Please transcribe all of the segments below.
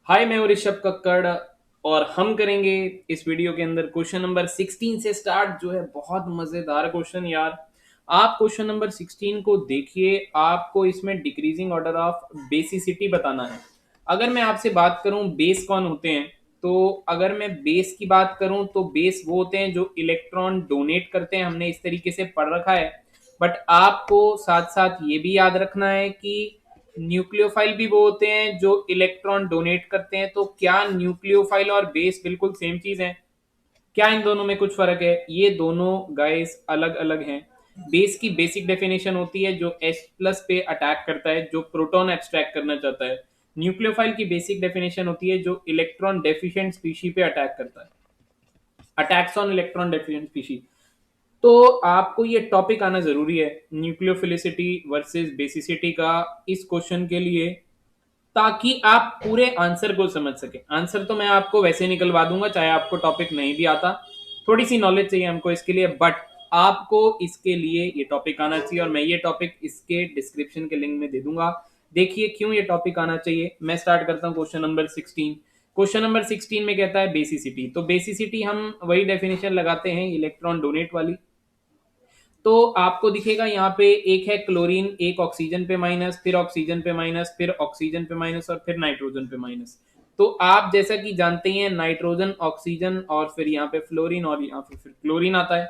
हाय, मैं हूं ऋषभ कक्कड़ और हम करेंगे इस वीडियो के अंदर क्वेश्चन नंबर 16 से स्टार्ट, जो है बहुत मजेदार क्वेश्चन यार। आप क्वेश्चन नंबर 16 को देखिए, आपको इसमें डिक्रीजिंग ऑर्डर ऑफ बेसिसिटी बताना है। अगर मैं आपसे बात करूं बेस कौन होते हैं, तो अगर मैं बेस की बात करूं तो बेस वो होते हैं जो इलेक्ट्रॉन डोनेट करते हैं, हमने इस तरीके से पढ़ रखा है। बट आपको साथ साथ ये भी याद रखना है कि न्यूक्लियोफाइल भी वो होते हैं जो इलेक्ट्रॉन डोनेट करते हैं। तो क्या न्यूक्लियोफाइल और बेस बिल्कुल सेम चीज है? क्या इन दोनों में कुछ फर्क है? ये दोनों गाइस अलग अलग हैं। बेस की बेसिक डेफिनेशन होती है जो H प्लस पे अटैक करता है, जो प्रोटॉन एब्स्ट्रैक्ट करना चाहता है। न्यूक्लियोफाइल की बेसिक डेफिनेशन होती है जो इलेक्ट्रॉन डेफिशिएंट स्पीशी पे अटैक करता है, attacks on electron deficient species. तो आपको ये टॉपिक आना जरूरी है, न्यूक्लियोफिलिसिटी वर्सेस बेसिसिटी का, इस क्वेश्चन के लिए, ताकि आप पूरे आंसर को समझ सके। आंसर तो मैं आपको वैसे निकलवा दूंगा चाहे आपको टॉपिक नहीं भी आता। थोड़ी सी नॉलेज चाहिए हमको इसके लिए, बट आपको इसके लिए ये टॉपिक आना चाहिए और मैं ये टॉपिक इसके डिस्क्रिप्शन के लिंक में दे दूंगा। देखिए क्यों ये टॉपिक आना चाहिए। मैं स्टार्ट करता हूँ क्वेश्चन नंबर 16। क्वेश्चन नंबर 16 में कहता है बेसिसिटी। तो बेसिसिटी हम वही डेफिनेशन लगाते हैं, इलेक्ट्रॉन डोनेट वाली। तो आपको दिखेगा यहाँ पे एक है क्लोरीन, एक ऑक्सीजन पे माइनस, फिर ऑक्सीजन पे माइनस, फिर ऑक्सीजन पे माइनस और फिर नाइट्रोजन पे माइनस। तो आप जैसा कि जानते हैं नाइट्रोजन, ऑक्सीजन और फिर यहाँ पे फ्लोरीन और यहाँ पे फिर क्लोरीन आता है।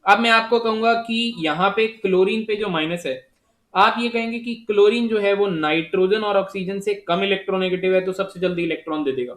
अब मैं आपको कहूंगा कि यहाँ पे क्लोरीन पे जो माइनस है, आप ये कहेंगे कि क्लोरीन जो है वो नाइट्रोजन और ऑक्सीजन से कम इलेक्ट्रोनेगेटिव है, तो सबसे जल्दी इलेक्ट्रॉन दे देगा।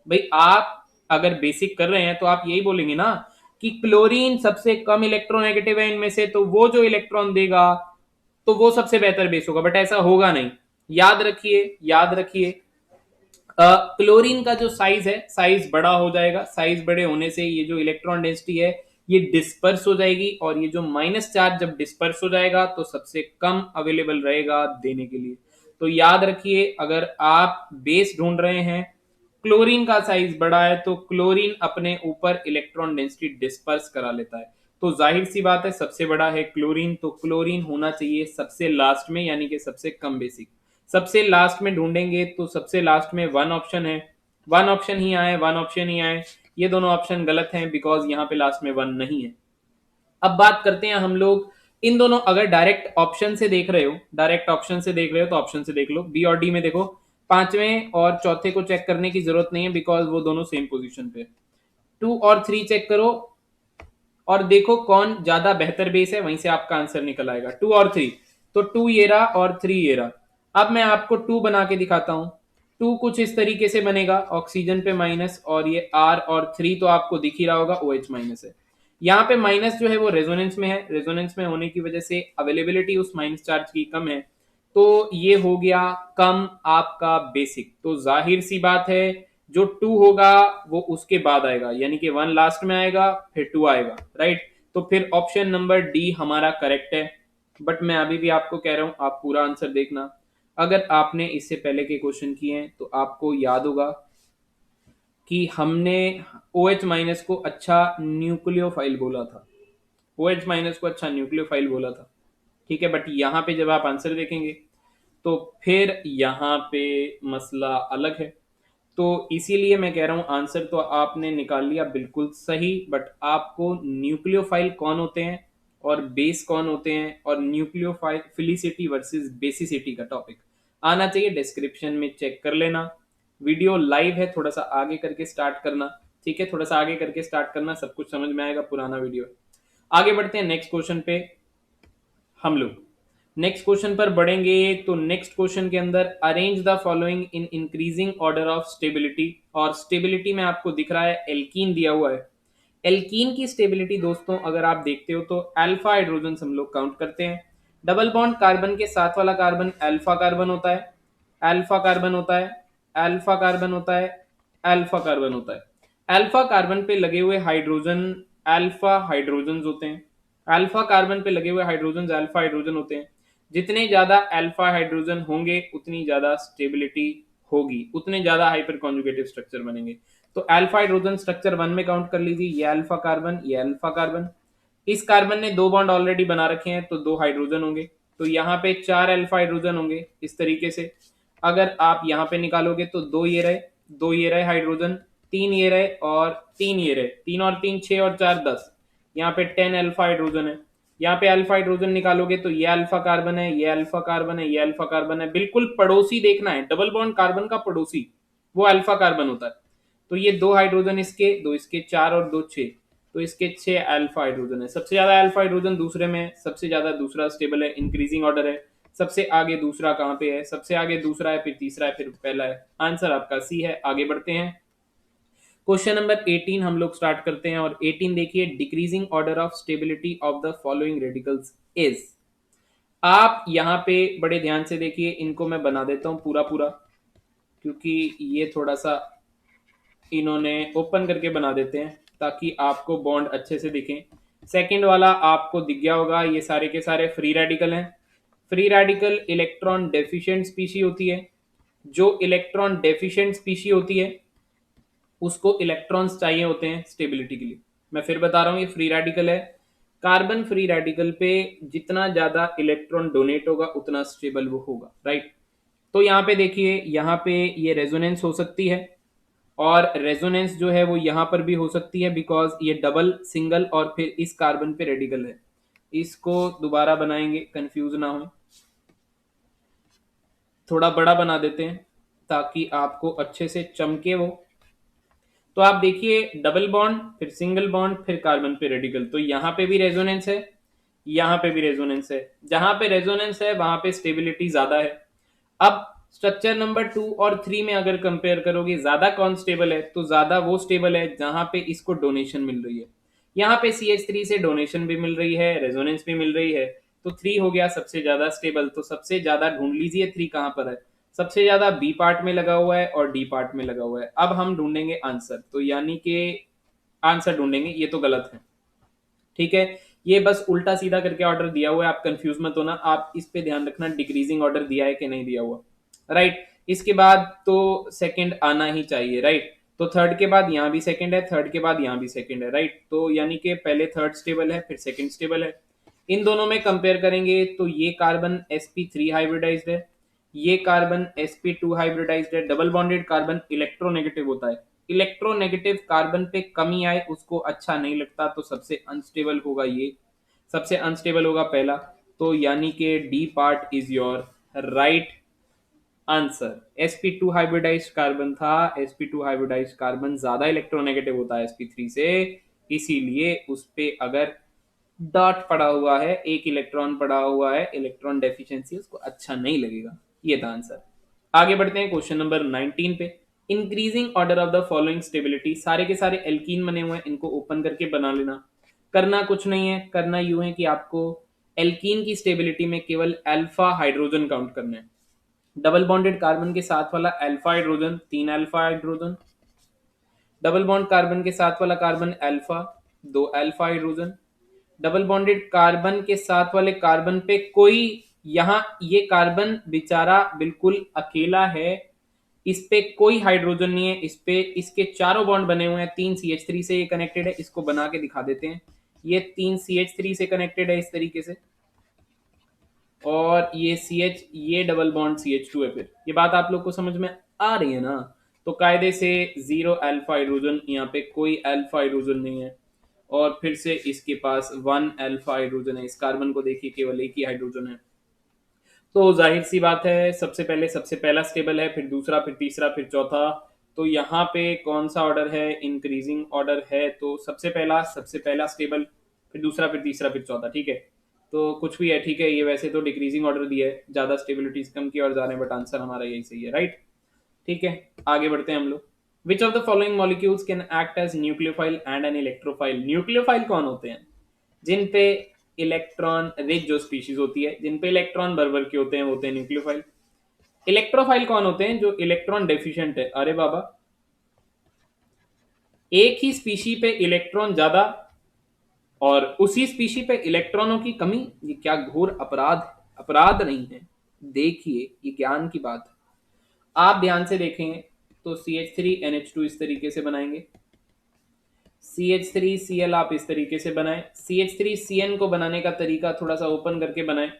भाई आप अगर बेसिक कर रहे हैं तो आप यही बोलेंगे ना कि क्लोरीन सबसे कम इलेक्ट्रोनेगेटिव है इनमें से, तो वो जो इलेक्ट्रॉन देगा तो वो सबसे बेहतर बेस होगा। बट ऐसा होगा नहीं। याद रखिए, याद रखिए, क्लोरीन का जो साइज है, साइज बड़ा हो जाएगा। साइज बड़े होने से ये जो इलेक्ट्रॉन डेंसिटी है ये डिस्पर्स हो जाएगी, और ये जो माइनस चार्ज जब डिस्पर्स हो जाएगा तो सबसे कम अवेलेबल रहेगा देने के लिए। तो याद रखिए, अगर आप बेस ढूंढ रहे हैं, क्लोरीन का साइज बड़ा है तो क्लोरीन अपने ऊपर इलेक्ट्रॉन डेंसिटी डिस्पर्स करा लेता है। तो जाहिर सी बात है सबसे बड़ा है क्लोरीन, तो क्लोरीन होना चाहिए सबसे लास्ट में, यानी कि सबसे कम बेसिक। सबसे लास्ट में ढूंढेंगे तो सबसे लास्ट में वन ऑप्शन है, वन ऑप्शन ही आए, वन ऑप्शन ही आए। ये दोनों ऑप्शन गलत हैं बिकॉज यहाँ पे लास्ट में वन नहीं है। अब बात करते हैं हम लोग इन दोनों, अगर डायरेक्ट ऑप्शन से देख रहे हो, डायरेक्ट ऑप्शन से देख रहे हो तो ऑप्शन से देख लो, बी और डी में देखो। पांचवें और चौथे को चेक करने की जरूरत नहीं है बिकॉज वो दोनों सेम पोजीशन पे। टू और थ्री चेक करो और देखो कौन ज्यादा बेहतर बेस है, वहीं से आपका आंसर निकल आएगा। टू और थ्री, तो टू ये रहा और थ्री ये रहा। अब मैं आपको टू बना के दिखाता हूं। टू कुछ इस तरीके से बनेगा, ऑक्सीजन पे माइनस और ये आर, और थ्री तो आपको दिख ही रहा होगा ओ एच माइनस है। यहाँ पे माइनस जो है वो रेजोनेंस में है, रेजोनेंस में होने की वजह से अवेलेबिलिटी उस माइनस चार्ज की कम है, तो ये हो गया कम आपका बेसिक। तो जाहिर सी बात है जो टू होगा वो उसके बाद आएगा, यानी कि वन लास्ट में आएगा फिर टू आएगा, राइट। तो फिर ऑप्शन नंबर डी हमारा करेक्ट है। बट मैं अभी भी आपको कह रहा हूं आप पूरा आंसर देखना। अगर आपने इससे पहले के क्वेश्चन किए हैं तो आपको याद होगा कि हमने ओ एच माइनस को अच्छा न्यूक्लियोफाइल बोला था, ओ एच माइनस को अच्छा न्यूक्लियोफाइल बोला था, ठीक है। बट यहाँ पे जब आप आंसर देखेंगे तो फिर यहाँ पे मसला अलग है। तो इसीलिए मैं कह रहा हूं आंसर तो आपने निकाल लिया बिल्कुल सही, बट आपको न्यूक्लियोफाइल कौन होते हैं और बेस कौन होते हैं और न्यूक्लियोफाइल फिलिसिटी वर्सेस बेसिसिटी का टॉपिक आना चाहिए। डिस्क्रिप्शन में चेक कर लेना। वीडियो लाइव है, थोड़ा सा आगे करके स्टार्ट करना, ठीक है, थोड़ा सा आगे करके स्टार्ट करना, सब कुछ समझ में आएगा। पुराना वीडियो है। आगे बढ़ते हैं नेक्स्ट क्वेश्चन पे। हम लोग नेक्स्ट क्वेश्चन पर बढ़ेंगे। तो नेक्स्ट क्वेश्चन के अंदर arrange the following in increasing order of stability, और स्टेबिलिटी में आपको दिख रहा है एल्कीन दिया हुआ है। एल्कीन की स्टेबिलिटी दोस्तों अगर आप देखते हो तो अल्फा हाइड्रोजन हम लोग काउंट करते हैं। डबल बॉन्ड कार्बन के साथ वाला कार्बन अल्फा कार्बन होता है, अल्फा कार्बन होता है, अल्फा कार्बन होता है, अल्फा कार्बन होता है। अल्फा कार्बन पे लगे हुए हाइड्रोजन अल्फा हाइड्रोजन होते हैं, अल्फा कार्बन पे लगे हुए हाइड्रोजन अल्फा हाइड्रोजन होते हैं। जितने ज्यादा अल्फा हाइड्रोजन होंगे उतनी ज्यादा स्टेबिलिटी होगी, उतने ज्यादा हाइपर कॉन्जुगेटिव स्ट्रक्चर बनेंगे। तो अल्फा हाइड्रोजन स्ट्रक्चर वन में काउंट कर लीजिए, ये अल्फा कार्बन, ये अल्फा कार्बन। इस कार्बन ने दो बॉन्ड ऑलरेडी बना रखे हैं तो दो हाइड्रोजन होंगे, तो यहाँ पे चार अल्फा हाइड्रोजन होंगे इस तरीके से। अगर आप यहाँ पे निकालोगे तो दो ये रहे, दो ये रहे हाइड्रोजन, तीन ये रहे और तीन ये रहे, तीन और तीन 6 और 4 10, यहाँ पे 10 अल्फा हाइड्रोजन है। यहाँ पे अल्फा हाइड्रोजन निकालोगे तो ये अल्फा कार्बन है, ये अल्फा कार्बन है, ये अल्फा कार्बन है, बिल्कुल पड़ोसी देखना है, डबल बॉन्ड कार्बन का पड़ोसी वो अल्फा कार्बन होता है। तो ये दो हाइड्रोजन इसके, दो इसके 4 और दो 6, तो इसके 6 अल्फा हाइड्रोजन है। सबसे ज्यादा अल्फा हाइड्रोजन दूसरे में है, सबसे ज्यादा दूसरा स्टेबल है, इंक्रीजिंग ऑर्डर है। सबसे आगे दूसरा कहाँ पे है? सबसे आगे दूसरा है, फिर तीसरा है, फिर पहला है। आंसर आपका सी है। आगे बढ़ते हैं, क्वेश्चन नंबर 18 हम लोग स्टार्ट करते हैं। और 18 देखिए, decreasing order of stability of the following radicals is. आप यहाँ पे बड़े ध्यान से देखिए, इनको मैं बना देता हूँ पूरा पूरा, क्योंकि ये थोड़ा सा इन्होंने ओपन करके बना देते हैं ताकि आपको बॉन्ड अच्छे से दिखें। सेकंड वाला आपको दिख गया होगा, ये सारे के सारे फ्री रेडिकल हैं। Free radical electron deficient species होती है। जो इलेक्ट्रॉन डेफिशिएंट स्पीशी होती है उसको इलेक्ट्रॉन्स चाहिए होते हैं स्टेबिलिटी के लिए। मैं फिर बता रहा हूँ, ये फ्री रेडिकल है। कार्बन फ्री रेडिकल पे जितना ज्यादा इलेक्ट्रॉन डोनेट होगा उतना स्टेबल वो होगा, राइट। तो यहाँ पे देखिए, यहाँ पे ये रेजोनेंस हो सकती है, और रेजोनेंस जो है वो यहाँ पर भी हो सकती है, बिकॉज ये डबल सिंगल और फिर इस कार्बन पे रेडिकल है। इसको दोबारा बनाएंगे, कंफ्यूज ना हो, थोड़ा बड़ा बना देते हैं ताकि आपको अच्छे से चमके वो। तो आप देखिए, डबल बॉन्ड, फिर सिंगल बॉन्ड, फिर कार्बन पे रेडिकल, तो यहाँ पे भी रेजोनेंस है, यहाँ पे भी रेजोनेंस है। जहां पे रेजोनेंस है वहां पे स्टेबिलिटी ज्यादा है। अब स्ट्रक्चर नंबर 2 और 3 में अगर कंपेयर करोगे, ज्यादा कौन स्टेबल है? तो ज्यादा वो स्टेबल है जहां पे इसको डोनेशन मिल रही है। यहाँ पे CH3 से डोनेशन भी मिल रही है, रेजोनेंस भी मिल रही है, तो 3 हो गया सबसे ज्यादा स्टेबल। तो सबसे ज्यादा ढूंढ लीजिए 3 कहां पर है। सबसे ज्यादा बी पार्ट में लगा हुआ है और डी पार्ट में लगा हुआ है। अब हम ढूंढेंगे आंसर, तो यानी कि आंसर ढूंढेंगे, ये तो गलत है, ठीक है। ये बस उल्टा सीधा करके ऑर्डर दिया हुआ है, आप कंफ्यूज मत होना, आप इस पे ध्यान रखना डिक्रीजिंग ऑर्डर दिया है कि नहीं दिया हुआ, राइट। इसके बाद तो सेकंड आना ही चाहिए, राइट। तो थर्ड के बाद यहाँ भी सेकंड है, थर्ड के बाद यहाँ भी सेकंड है, राइट। तो यानी कि पहले थर्ड स्टेबल है, फिर सेकंड स्टेबल है। इन दोनों में कंपेयर करेंगे तो ये कार्बन sp3 हाइब्रिडाइज्ड है, ये कार्बन sp2 हाइब्रिडाइज्ड है। डबल बॉन्डेड कार्बन इलेक्ट्रोनेगेटिव होता है, इलेक्ट्रोनेगेटिव कार्बन पे कमी आए उसको अच्छा नहीं लगता, तो सबसे अनस्टेबल होगा ये, सबसे अनस्टेबल होगा पहला। तो यानी कि D part is your right answer. sp2 hybridised carbon था, sp2 हाइब्रिडाइज्ड कार्बन ज्यादा इलेक्ट्रोनेगेटिव होता है sp3 से, इसीलिए उस पे अगर डॉट पड़ा हुआ है, एक इलेक्ट्रॉन पड़ा हुआ है, इलेक्ट्रॉन डेफिशिएंसी, उसको अच्छा नहीं लगेगा। ये था आंसर। आगे बढ़ते हैं क्वेश्चन नंबर 19 पे। Increasing order of the following stability, सारे के सारे एल्कीन बने हुए हैं, इनको ओपन करके बना लेना। करना कुछ नहीं है, करना यूं है कि आपको एल्कीन की स्टेबिलिटी में केवल अल्फा हाइड्रोजन काउंट करना है। डबल बॉन्डेड कार्बन के साथ वाला alpha hydrogen 3 alpha hydrogen, double bond carbon के साथ वाला carbon alpha 2 alpha hydrogen, double bonded carbon के साथ वाले कार्बन पे कोई, यहाँ ये कार्बन बेचारा बिल्कुल अकेला है, इस पे कोई हाइड्रोजन नहीं है, इस पे इसके चारों बॉन्ड बने हुए हैं, 3 CH3 से ये कनेक्टेड है। इसको बना के दिखा देते हैं, ये 3 CH3 से कनेक्टेड है इस तरीके से, और ये CH, ये डबल बॉन्ड CH2 है। फिर ये बात आप लोग को समझ में आ रही है ना? तो कायदे से 0 अल्फा हाइड्रोजन, यहाँ पे कोई अल्फा हाइड्रोजन नहीं है, और फिर से इसके पास 1 अल्फा हाइड्रोजन है। इस कार्बन को देखिए, केवल एक ही हाइड्रोजन है। तो जाहिर सी बात है, सबसे पहले सबसे पहला स्टेबल है, फिर दूसरा, फिर तीसरा, फिर चौथा। तो यहाँ पे कौन सा ऑर्डर है? इंक्रीजिंग ऑर्डर है, तो सबसे पहला स्टेबल, फिर दूसरा, फिर तीसरा, फिर चौथा, ठीक है। तो कुछ भी है, ठीक है। ये वैसे तो डिक्रीजिंग ऑर्डर दिया है, ज्यादा स्टेबिलिटी कम की और जा रहे हैं, बट आंसर हमारा यही सही है, राइट। ठीक है, आगे बढ़ते हैं हम लोग। Which of the following molecules can act as nucleophile and an electrophile? Nucleophile कौन होते हैं? जिन पे इलेक्ट्रॉन रिच जो स्पीशीज होती है, जिन पे इलेक्ट्रॉन भर के होते हैं, वो होते हैं न्यूक्लियोफाइल। इलेक्ट्रोफाइल कौन होते हैं? जो इलेक्ट्रॉन डेफिशिएंट है। अरे बाबा, एक ही स्पीशी पे इलेक्ट्रॉन ज्यादा और उसी स्पीशी पे इलेक्ट्रॉनों की कमी, ये क्या घोर अपराध! अपराध नहीं है, देखिए ये ज्ञान की बात है। आप ध्यान से देखेंगे तो CH3NH2 इस तरीके से बनाएंगे, CH3Cl आप इस तरीके से बनाएं, CH3CN को बनाने का तरीका थोड़ा सा ओपन करके बनाएं,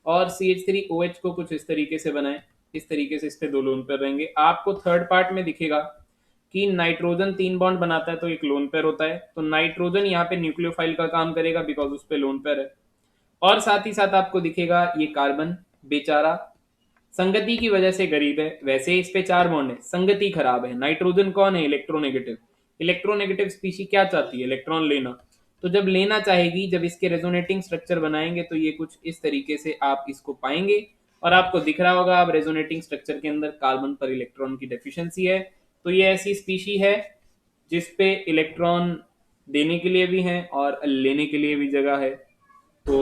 और CH3OH को कुछ इस तरीके से बनाएं। इस तरीके से इस पे 2 लोन पेयर रहेंगे। आपको थर्ड पार्ट में दिखेगा कि नाइट्रोजन 3 बॉन्ड बनाता है तो एक लोन पेयर होता है, तो नाइट्रोजन यहाँ पे न्यूक्लियोफाइल का काम करेगा बिकॉज उस पे लोन पेयर है। और साथ ही साथ आपको दिखेगा ये कार्बन बेचारा संगति की वजह से गरीब है, वैसे इस पे 4 बॉन्ड है, संगति खराब है। नाइट्रोजन कौन है? इलेक्ट्रोनेगेटिव। इलेक्ट्रोनेगेटिव स्पीशी क्या चाहती है? इलेक्ट्रॉन लेना। तो जब लेना चाहेगी, जब इसके रेजोनेटिंग स्ट्रक्चर बनाएंगे तो ये कुछ इस तरीके से आप इसको पाएंगे। और आपको दिख रहा होगा अब रेजोनेटिंग स्ट्रक्चर के अंदर कार्बन पर इलेक्ट्रॉन की डेफिशिएंसी है। तो ये ऐसी स्पीशी है जिस पे इलेक्ट्रॉन देने के लिए भी है और लेने के लिए भी जगह है। तो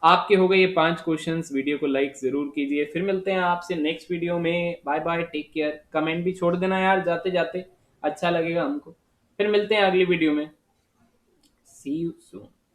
आपके हो गए ये 5 क्वेश्चंस। वीडियो को लाइक जरूर कीजिए, फिर मिलते हैं आपसे नेक्स्ट वीडियो में। Bye bye, take care. Comment भी छोड़ देना यार जाते जाते, अच्छा लगेगा हमको। फिर मिलते हैं अगली वीडियो में। सी यू सून।